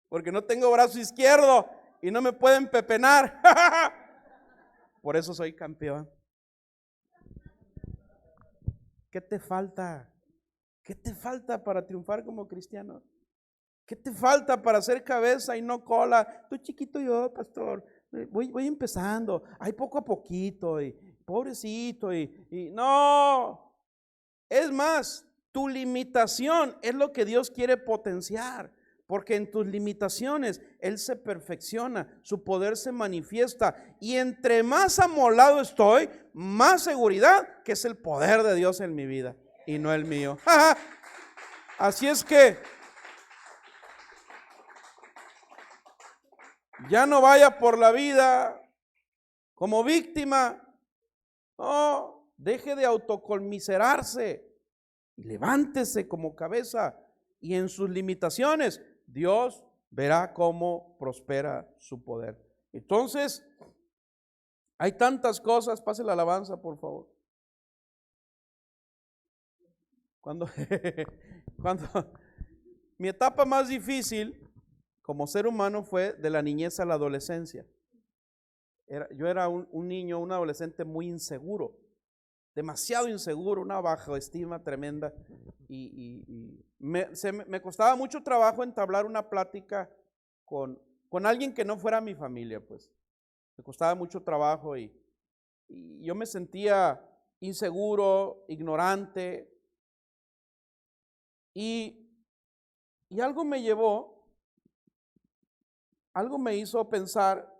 porque no tengo brazo izquierdo y no me pueden pepenar. Por eso soy campeón. ¿Qué te falta? ¿Qué te falta para triunfar como cristiano? ¿Qué te falta para hacer cabeza y no cola? Estoy chiquito yo, pastor. Voy empezando. Ay, poco a poquito. Y pobrecito. Y no. Es más, tu limitación es lo que Dios quiere potenciar. Porque en tus limitaciones Él se perfecciona, su poder se manifiesta. Y entre más amolado estoy, más seguridad que es el poder de Dios en mi vida y no el mío. Así es que ya no vaya por la vida como víctima. No, deje de autoconmiserarse y levántese como cabeza. Y en sus limitaciones, Dios verá cómo prospera su poder. Entonces, hay tantas cosas. Pase la alabanza, por favor. Cuando mi etapa más difícil como ser humano fue de la niñez a la adolescencia. Yo era un niño, un adolescente muy inseguro, demasiado inseguro, una baja estima tremenda. Y me costaba mucho trabajo entablar una plática con alguien que no fuera mi familia, pues. Me costaba mucho trabajo y yo me sentía inseguro, ignorante. Y algo me hizo pensar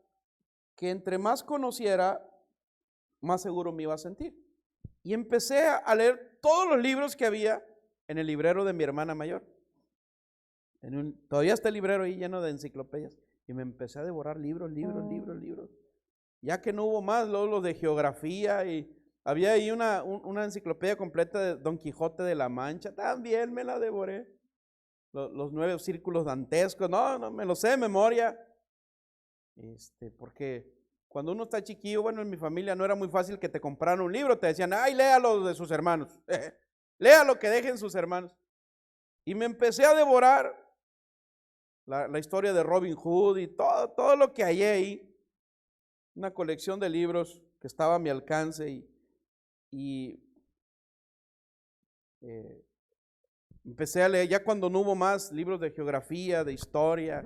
que entre más conociera, más seguro me iba a sentir. Y empecé a leer todos los libros que había en el librero de mi hermana mayor. Todavía está el librero ahí lleno de enciclopedias. Y me empecé a devorar libros. Ya que no hubo más, luego los de geografía, y había ahí una enciclopedia completa de Don Quijote de la Mancha, también me la devoré. Los 9 círculos dantescos, no, me los sé de memoria. Porque cuando uno está chiquillo, bueno, en mi familia no era muy fácil que te compraran un libro, te decían, ay, léalo de sus hermanos, lea lo que dejen sus hermanos. Y me empecé a devorar la historia de Robin Hood y todo lo que hallé ahí. Una colección de libros que estaba a mi alcance y empecé a leer, ya cuando no hubo más libros de geografía, de historia,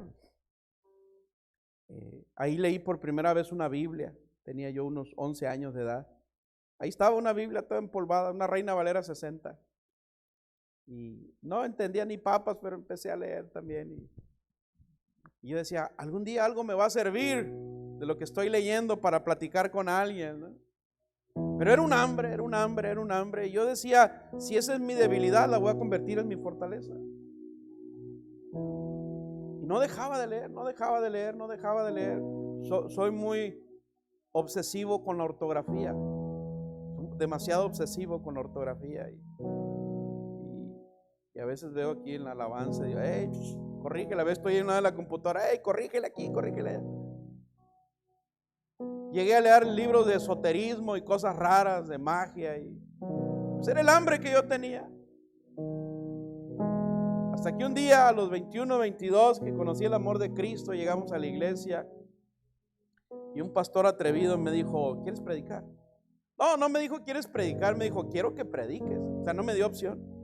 ahí leí por primera vez una Biblia. Tenía yo unos 11 años de edad. Ahí estaba una Biblia toda empolvada, una Reina Valera 60. Y no entendía ni papas, pero empecé a leer también. Y yo decía, algún día algo me va a servir de lo que estoy leyendo para platicar con alguien, ¿no? Pero era un hambre. Y yo decía, si esa es mi debilidad, la voy a convertir en mi fortaleza. Y no dejaba de leer. Soy muy obsesivo con la ortografía. Demasiado obsesivo con la ortografía. Y a veces veo aquí en la alabanza, digo, hey, corrígela, estoy en una de la computadora, hey, corrígela aquí, corrígela allá. Llegué a leer libros de esoterismo y cosas raras, de magia, y pues era el hambre que yo tenía. Hasta que un día, a los 21, 22, que conocí el amor de Cristo, llegamos a la iglesia y un pastor atrevido me dijo, ¿quieres predicar? No me dijo, ¿quieres predicar? Me dijo, quiero que prediques. O sea, no me dio opción.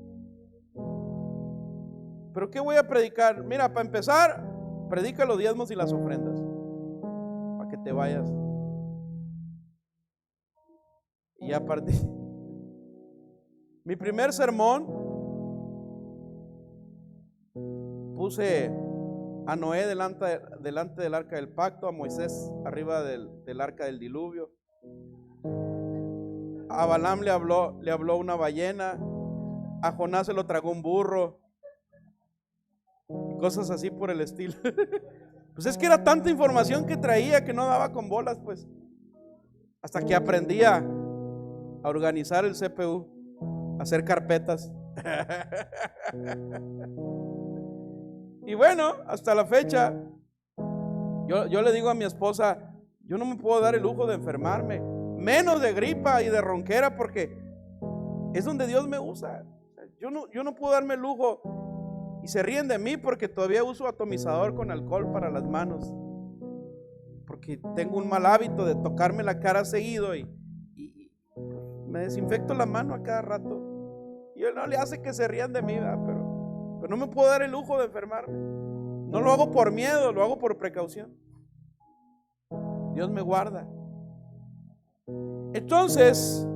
¿Pero qué voy a predicar? Mira, para empezar, predica los diezmos y las ofrendas, para que te vayas. Y aparte, mi primer sermón, puse a Noé delante del arca del pacto, a Moisés arriba del arca del diluvio. A Balaam le habló una ballena, a Jonás se lo tragó un burro, y cosas así por el estilo. Pues es que era tanta información que traía que no daba con bolas, pues. Hasta que aprendí a organizar el CPU, a hacer carpetas. Y bueno, hasta la fecha, yo le digo a mi esposa, yo no me puedo dar el lujo de enfermarme, menos de gripa y de ronquera, porque es donde Dios me usa. Yo no puedo darme el lujo. Y se ríen de mí porque todavía uso atomizador con alcohol para las manos, porque tengo un mal hábito de tocarme la cara seguido y me desinfecto la mano a cada rato. Y él no le hace que se rían de mí, pero no me puedo dar el lujo de enfermarme. No lo hago por miedo, lo hago por precaución. Dios me guarda. Entonces,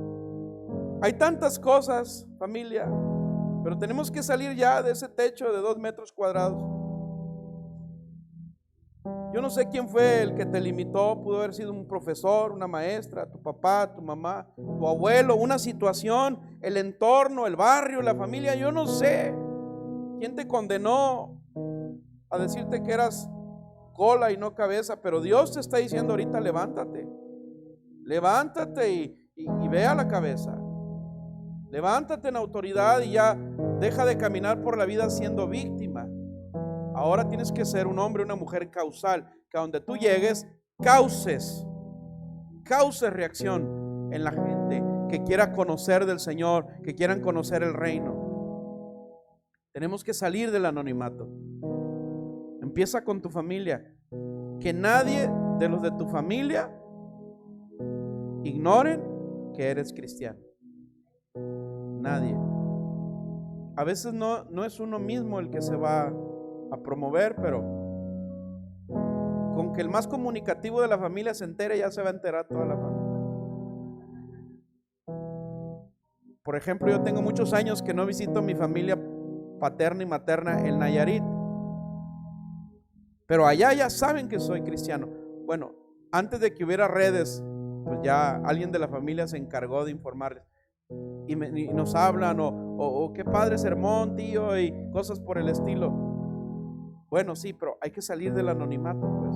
hay tantas cosas, familia, pero tenemos que salir ya de ese techo de 2 metros cuadrados. Yo no sé quién fue el que te limitó. Pudo haber sido un profesor, una maestra, tu papá, tu mamá, tu abuelo, una situación, el entorno, el barrio, la familia. Yo no sé quién te condenó a decirte que eras cola y no cabeza, pero Dios te está diciendo ahorita, levántate y ve a la cabeza. Levántate en autoridad y ya deja de caminar por la vida siendo víctima. Ahora tienes que ser un hombre, una mujer causal, que a donde tú llegues causes reacción en la gente que quiera conocer del Señor, que quieran conocer el reino. Tenemos que salir del anonimato. Empieza con tu familia. Que nadie de los de tu familia ignoren que eres cristiano. Nadie. A veces no es uno mismo el que se va a promover, pero con que el más comunicativo de la familia se entere, ya se va a enterar toda la familia. Por ejemplo, yo tengo muchos años que no visito a mi familia paterna y materna en Nayarit, pero allá ya saben que soy cristiano. Bueno, antes de que hubiera redes, pues ya alguien de la familia se encargó de informarles. y nos hablan, o qué padre sermón, tío, y cosas por el estilo. Bueno, sí, pero hay que salir del anonimato, pues.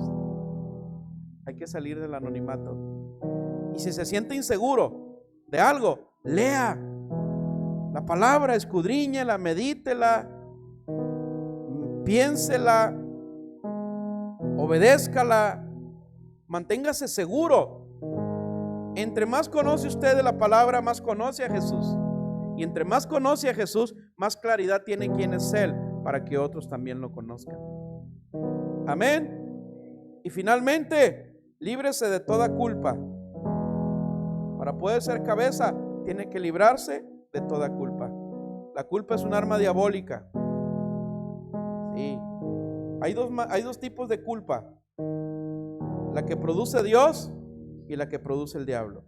Hay que salir del anonimato. Y si se siente inseguro de algo, lea la palabra, escudriñela, medítela, piénsela, obedézcala, manténgase seguro. Entre más conoce usted de la palabra, más conoce a Jesús. Y entre más conoce a Jesús, más claridad tiene quién es Él, para que otros también lo conozcan. Amén. Y finalmente, líbrese de toda culpa. Para poder ser cabeza, tiene que librarse de toda culpa. La culpa es un arma diabólica. Sí. Hay dos tipos de culpa: la que produce Dios y la que produce el diablo.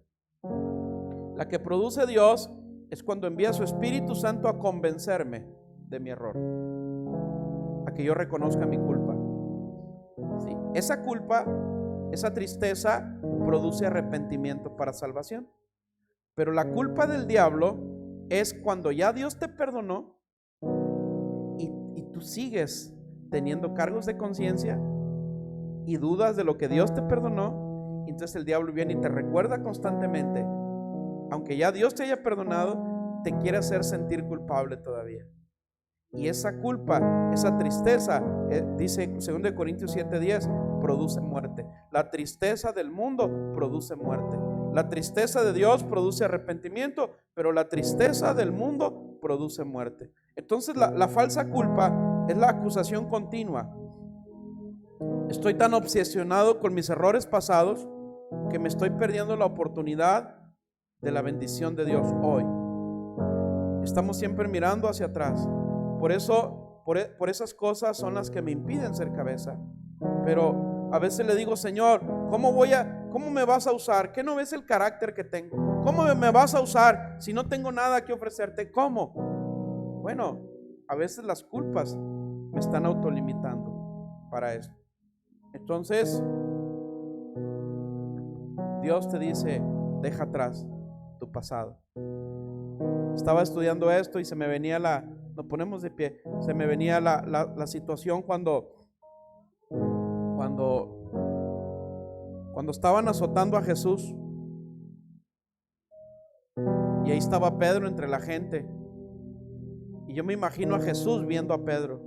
La que produce Dios es cuando envía a su Espíritu Santo a convencerme de mi error, a que yo reconozca mi culpa. Sí. Esa culpa, esa tristeza produce arrepentimiento para salvación. Pero la culpa del diablo es cuando ya Dios te perdonó y tú sigues teniendo cargos de conciencia y dudas de lo que Dios te perdonó. Entonces el diablo viene y te recuerda constantemente, aunque ya Dios te haya perdonado, te quiere hacer sentir culpable todavía. Y esa culpa, esa tristeza, dice 2 Corintios 7:10, produce muerte. La tristeza del mundo produce muerte. La tristeza de Dios produce arrepentimiento, pero la tristeza del mundo produce muerte. Entonces la falsa culpa es la acusación continua. Estoy tan obsesionado con mis errores pasados que me estoy perdiendo la oportunidad de la bendición de Dios hoy. Estamos siempre mirando hacia atrás. Por eso, por esas cosas son las que me impiden ser cabeza. Pero a veces le digo: Señor, ¿cómo me vas a usar? ¿Qué no ves el carácter que tengo? ¿Cómo me vas a usar si no tengo nada que ofrecerte? ¿Cómo? Bueno, a veces las culpas me están autolimitando para eso. Entonces, Dios te dice: deja atrás tu pasado. Estaba estudiando esto y se me venía nos ponemos de pie, se me venía la situación cuando estaban azotando a Jesús y ahí estaba Pedro entre la gente, y yo me imagino a Jesús viendo a Pedro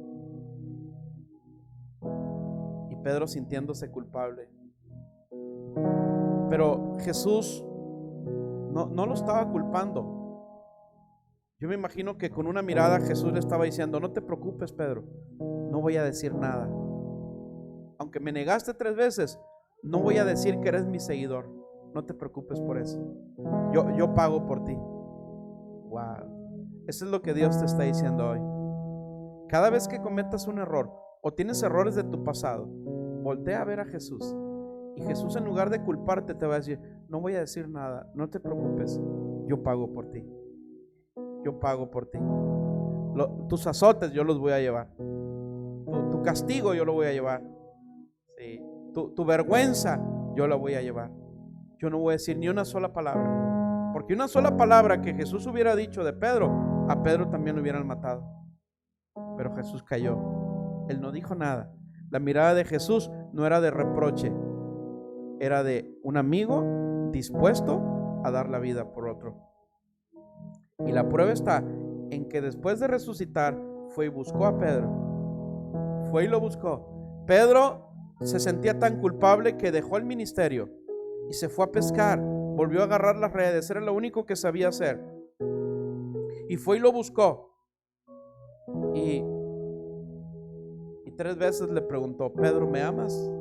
y Pedro sintiéndose culpable, pero Jesús no lo estaba culpando. Yo me imagino que con una mirada Jesús le estaba diciendo: no te preocupes, Pedro, no voy a decir nada. Aunque me negaste 3 veces, no voy a decir que eres mi seguidor. No te preocupes por eso. Yo pago por ti. Wow. Eso es lo que Dios te está diciendo hoy. Cada vez que cometas un error o tienes errores de tu pasado, voltea a ver a Jesús. Y Jesús, en lugar de culparte, te va a decir: no voy a decir nada, no te preocupes, yo pago por ti. Yo pago por ti. Tus azotes yo los voy a llevar. Tu castigo yo lo voy a llevar. Sí. Tu vergüenza yo la voy a llevar. Yo no voy a decir ni una sola palabra, porque una sola palabra que Jesús hubiera dicho de Pedro, a Pedro también lo hubieran matado. Pero Jesús cayó. Él no dijo nada. La mirada de Jesús no era de reproche, era de un amigo dispuesto a dar la vida por otro. Y la prueba está en que después de resucitar, fue y buscó a Pedro. Fue y lo buscó. Pedro se sentía tan culpable que dejó el ministerio y se fue a pescar. Volvió a agarrar las redes, era lo único que sabía hacer. Y fue y lo buscó. Y 3 veces le preguntó: Pedro, ¿me amas?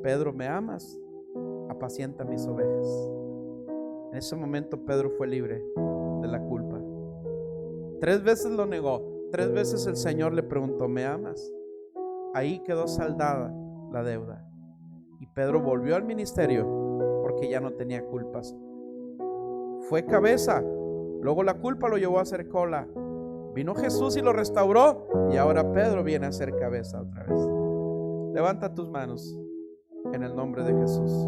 Pedro, ¿me amas? Apacienta mis ovejas. En ese momento Pedro fue libre de la culpa. 3 veces lo negó. 3 veces el Señor le preguntó: ¿me amas? Ahí quedó saldada la deuda. Y Pedro volvió al ministerio porque ya no tenía culpas. Fue cabeza, luego la culpa lo llevó a ser cola. Vino Jesús y lo restauró, y ahora Pedro viene a ser cabeza otra vez. Levanta tus manos en el nombre de Jesús.